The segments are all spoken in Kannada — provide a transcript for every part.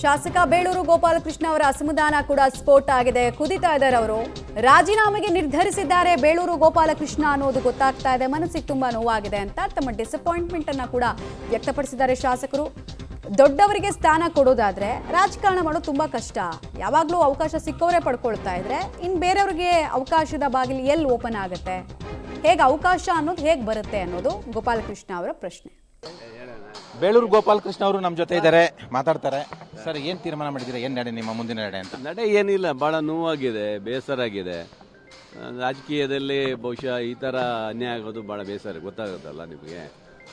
ಶಾಸಕ ಬೇಳೂರು ಗೋಪಾಲಕೃಷ್ಣ ಅವರ ಅಸಮಾಧಾನ ಕೂಡ ಸ್ಫೋಟ ಆಗಿದೆ. ಕುದಿತಾ ಇದ್ದಾರೆ ಅವರು. ರಾಜೀನಾಮೆಗೆ ನಿರ್ಧರಿಸಿದ್ದಾರೆ ಬೇಳೂರು ಗೋಪಾಲಕೃಷ್ಣ ಅನ್ನೋದು ಗೊತ್ತಾಗ್ತಾ ಇದೆ. ಮನಸ್ಸಿಗೆ ತುಂಬಾ ನೋವಾಗಿದೆ ಅಂತ ತಮ್ಮ ಡಿಸಪಾಯಿಂಟ್ಮೆಂಟ್ ಅನ್ನ ಕೂಡ ವ್ಯಕ್ತಪಡಿಸಿದ್ದಾರೆ ಶಾಸಕರು. ದೊಡ್ಡವರಿಗೆ ಸ್ಥಾನ ಕೊಡೋದಾದ್ರೆ ರಾಜಕಾರಣ ಮಾಡೋದು ತುಂಬಾ ಕಷ್ಟ. ಯಾವಾಗಲೂ ಅವಕಾಶ ಸಿಕ್ಕವರೇ ಪಡ್ಕೊಳ್ತಾ ಇದ್ರೆ ಇನ್ನು ಬೇರೆಯವ್ರಿಗೆ ಅವಕಾಶದ ಬಾಗಿಲು ಎಲ್ಲಿ ಓಪನ್ ಆಗುತ್ತೆ, ಹೇಗೆ ಅವಕಾಶ ಅನ್ನೋದು ಹೇಗೆ ಬರುತ್ತೆ ಅನ್ನೋದು ಗೋಪಾಲಕೃಷ್ಣ ಅವರ ಪ್ರಶ್ನೆ. ಬೇಳೂರು ಗೋಪಾಲಕೃಷ್ಣ ಅವರು ನಮ್ಮ ಜೊತೆ ಇದ್ದಾರೆ, ಮಾತಾಡ್ತಾರೆ. ಸರ್, ಏನು ತೀರ್ಮಾನ ಮಾಡಿದ್ದೀರಾ? ಏನು ನಡೆ ನಿಮ್ಮ ಮುಂದಿನ ನಡೆ ಅಂತ? ನಡೆ ಏನಿಲ್ಲ, ಭಾಳ ನೋವಾಗಿದೆ, ಬೇಸರ ಆಗಿದೆ. ರಾಜಕೀಯದಲ್ಲಿ ಬಹುಶಃ ಈ ಥರ ಅನ್ಯಾಯ ಆಗೋದು ಭಾಳ ಬೇಸರ, ಗೊತ್ತಾಗುತ್ತಲ್ಲ ನಿಮಗೆ.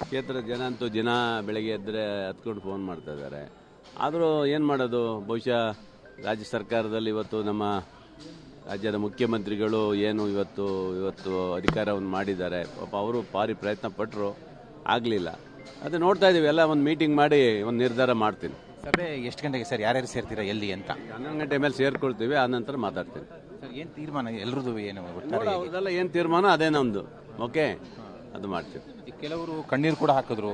ಕ್ಷೇತ್ರದ ಜನ ಅಂತೂ ದಿನ ಬೆಳಗ್ಗೆ ಎದ್ದರೆ ಹತ್ಕೊಂಡು ಫೋನ್ ಮಾಡ್ತಾ ಇದ್ದಾರೆ. ಆದರೂ ಏನು ಮಾಡೋದು, ಬಹುಶಃ ರಾಜ್ಯ ಸರ್ಕಾರದಲ್ಲಿ ಇವತ್ತು ನಮ್ಮ ರಾಜ್ಯದ ಮುಖ್ಯಮಂತ್ರಿಗಳು ಏನು ಇವತ್ತು ಅಧಿಕಾರವನ್ನು ಮಾಡಿದ್ದಾರೆ. ಪಾಪ ಅವರು ಭಾರಿ ಪ್ರಯತ್ನ ಪಟ್ಟರು, ಆಗಲಿಲ್ಲ. ಅದೇ ನೋಡ್ತಾ ಇದ್ದೀವಿ, ಎಲ್ಲ ಒಂದು ಮೀಟಿಂಗ್ ಮಾಡಿ ಒಂದು ನಿರ್ಧಾರ ಮಾಡ್ತೀನಿ. ಸಭೆ ಎಷ್ಟು ಗಂಟೆಗೆ ಸರ್? ಯಾರ್ಯಾರು ಸೇರ್ತೀರಾ, ಎಲ್ಲಿ ಅಂತ? 11 ಗಂಟೆ ಮೇಲೆ ಸೇರ್ಕೊಳ್ತೀವಿ, ಆ ನಂತರ ಮಾತಾಡ್ತೀನಿ. ಸರ್, ಏನು ತೀರ್ಮಾನ ಎಲ್ರದ್ದು? ಏನು ಅವ್ರದ್ದೆಲ್ಲ ಏನು ತೀರ್ಮಾನ ಅದೇ ನಮ್ಮದು. ಓಕೆ, ಅದು ಮಾಡ್ತೀವಿ. ಕೆಲವರು ಕಣ್ಣೀರು ಕೂಡ ಹಾಕಿದ್ರು,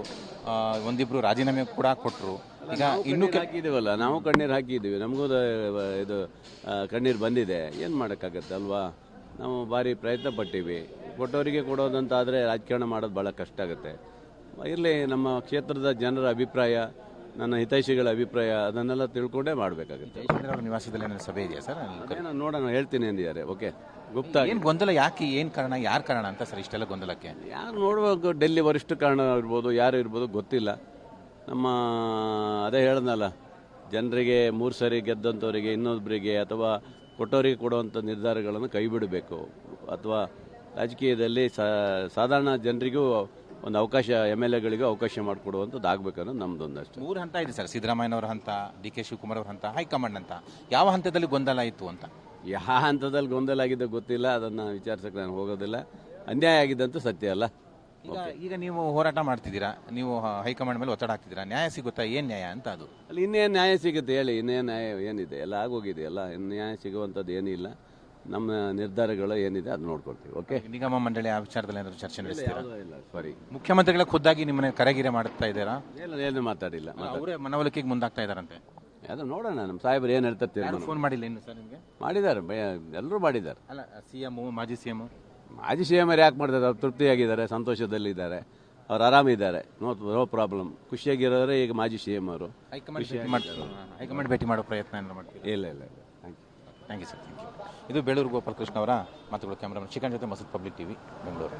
ಒಂದಿಬ್ರು ರಾಜೀನಾಮೆ ಕೂಡ ಕೊಟ್ಟರು. ಈಗ ಇನ್ನೂ ಹಾಕಿದ್ದೀವಲ್ಲ, ನಾವು ಕಣ್ಣೀರು ಹಾಕಿದ್ದೀವಿ, ನಮಗೂ ಇದು ಕಣ್ಣೀರು ಬಂದಿದೆ. ಏನು ಮಾಡೋಕ್ಕಾಗತ್ತೆ ಅಲ್ವಾ? ನಾವು ಭಾರಿ ಪ್ರಯತ್ನ ಪಟ್ಟಿವಿ. ಕೊಟ್ಟವರಿಗೆ ಕೊಡೋದಂತಾದರೆ ರಾಜಕಾರಣ ಮಾಡೋದು ಭಾಳ ಕಷ್ಟ ಆಗುತ್ತೆ. ಇರಲಿ, ನಮ್ಮ ಕ್ಷೇತ್ರದ ಜನರ ಅಭಿಪ್ರಾಯ, ನನ್ನ ಹಿತೈಷಿಗಳ ಅಭಿಪ್ರಾಯ, ಅದನ್ನೆಲ್ಲ ತಿಳ್ಕೊಂಡೇ ಮಾಡಬೇಕಾಗುತ್ತೆ. ನಿವಾಸದಲ್ಲಿ ಏನಾದ್ರು ಸಭೆ ಇದೆಯಾ ಸರ್? ನೋಡೋಣ, ಹೇಳ್ತೀನಿ ಅಂದಿದ್ದಾರೆ. ಓಕೆ, ಗುಪ್ತ. ಏನು ಗೊಂದಲ? ಯಾಕೆ, ಏನು ಕಾರಣ, ಯಾರು ಕಾರಣ ಅಂತ ಸರ್ ಇಷ್ಟೆಲ್ಲ ಗೊಂದಲಕ್ಕೆ? ಯಾರು ನೋಡುವಾಗ ಡೆಲ್ಲಿ ವರಿಷ್ಠ ಕಾರಣ ಇರ್ಬೋದು, ಯಾರು ಇರ್ಬೋದು ಗೊತ್ತಿಲ್ಲ. ನಮ್ಮ ಅದೇ ಹೇಳ್ದಲ್ಲ, ಜನರಿಗೆ 3 ಸರಿ ಗೆದ್ದಂಥವರಿಗೆ ಇನ್ನೊಬ್ಬರಿಗೆ ಅಥವಾ ಕೊಟ್ಟವರಿಗೆ ಕೊಡುವಂಥ ನಿರ್ಧಾರಗಳನ್ನು ಕೈ ಬಿಡಬೇಕು. ಅಥವಾ ರಾಜಕೀಯದಲ್ಲಿ ಸಾಧಾರಣ ಜನರಿಗೂ ಒಂದು ಅವಕಾಶ, MLAಗಳಿಗೂ ಅವಕಾಶ ಮಾಡಿಕೊಡುವಂಥದ್ದು ಆಗಬೇಕನ್ನೋದು ನಮ್ಮದೊಂದಷ್ಟು. 3 ಹಂತ ಇದೆ ಸರ್: ಸಿದ್ದರಾಮಯ್ಯನವ್ರ ಹಂತ, DK ಶಿವಕುಮಾರ್ ಅವ್ರ ಹಂತ, ಹೈಕಮಾಂಡ್ ಅಂತ. ಯಾವ ಹಂತದಲ್ಲಿ ಗೊಂದಲ ಇತ್ತು ಅಂತ? ಯಾವ ಹಂತದಲ್ಲಿ ಗೊಂದಲ ಆಗಿದ್ದು ಗೊತ್ತಿಲ್ಲ, ಅದನ್ನು ವಿಚಾರಿಸಕ್ಕೆ ನಾನು ಹೋಗೋದಿಲ್ಲ. ಅನ್ಯಾಯ ಆಗಿದ್ದಂತೂ ಸತ್ಯ ಅಲ್ಲ. ಈಗ ನೀವು ಹೋರಾಟ ಮಾಡ್ತಿದ್ದೀರಾ, ನೀವು ಹೈಕಮಾಂಡ್ ಮೇಲೆ ಒತ್ತಡ ಹಾಕ್ತಿದ್ದೀರಾ, ನ್ಯಾಯ ಸಿಗುತ್ತಾ? ಏನು ನ್ಯಾಯ ಅಂತ ಅದು? ಅಲ್ಲಿ ಇನ್ನೇನು ನ್ಯಾಯ ಸಿಗುತ್ತೆ ಹೇಳಿ? ಇನ್ನೇನು ನ್ಯಾಯ ಏನಿದೆ? ಎಲ್ಲ ಆಗೋಗಿದೆಯಲ್ಲ, ಇನ್ನು ನ್ಯಾಯ ಸಿಗುವಂಥದ್ದು ಏನಿಲ್ಲ. ನಮ್ಮ ನಿರ್ಧಾರಗಳು ಏನಿದೆ ಅದು ನೋಡ್ಕೊಳ್ತೀವಿ. ಓಕೆ, ನಿಗಮ ಮಂಡಳಿ ಆ ವಿಚಾರದಲ್ಲಿ ಏನಾದರೂ ಚರ್ಚೆ ನಡೆಸ್ತೀರಾ? ಇಲ್ಲ, ಸಾರಿ. ಮುಖ್ಯಮಂತ್ರಿಗಳ ಖುದ್ದಾಗಿ ನಿಮ್ಮನ್ನ ಕರೆಗಿರೆ ಮಾಡ್ತಾ ಇದ್ದೀರಾ? ಏನು ಮಾತಾಡಿಲ್ಲ. ಅವರೇ ಮನವೊಲಿಕೆಗೆ ಮುಂದಾಗ್ತಾ ಇದ್ದಾರಂತೆ. ಅದು ನೋಡೋಣ, ನಮ್ಮ ಸಾಹೇಬರು ಏನು ಹೇಳ್ತಾರೆ. ಫೋನ್ ಮಾಡಿಲ್ಲ ಇನ್ನು ಸರ್ ನಿಮಗೆ? ಮಾಡಿದ್ದಾರೆ, ಎಲ್ಲರೂ ಮಾಡಿದ್ದಾರೆ. ಅಲ್ಲ, CM, ಮಾಜಿ CM ಯಾಕೆ ಮಾಡ್ತಾರೆ? ಅವ್ರು ತೃಪ್ತಿಯಾಗಿದ್ದಾರೆ, ಸಂತೋಷದಲ್ಲಿದ್ದಾರೆ, ಅವ್ರು ಆರಾಮಿದ್ದಾರೆ. No problem. ಖುಷಿಯಾಗಿರೋರೆ ಈಗ ಮಾಜಿ CM ಅವರು. ಹೈಕಮಾಂಡ್ ಭೇಟಿ ಮಾಡೋ ಪ್ರಯತ್ನ ಏನಾದ್ರು ಮಾಡ್ತೀವಿ? ಇಲ್ಲ. Thank you sir, thank you. ಇದು ಬೇಳೂರು ಗೋಪಾಲಕೃಷ್ಣ ಅವರ ಮಾತುಗಳು. ಕ್ಯಾಮ್ರಾಮನ್ ಶ್ರೀಕಾಂತ್ ಜೊತೆ ಮಸೂದ್, ಪಬ್ಲಿಕ್ TV, ಬೆಂಗಳೂರು.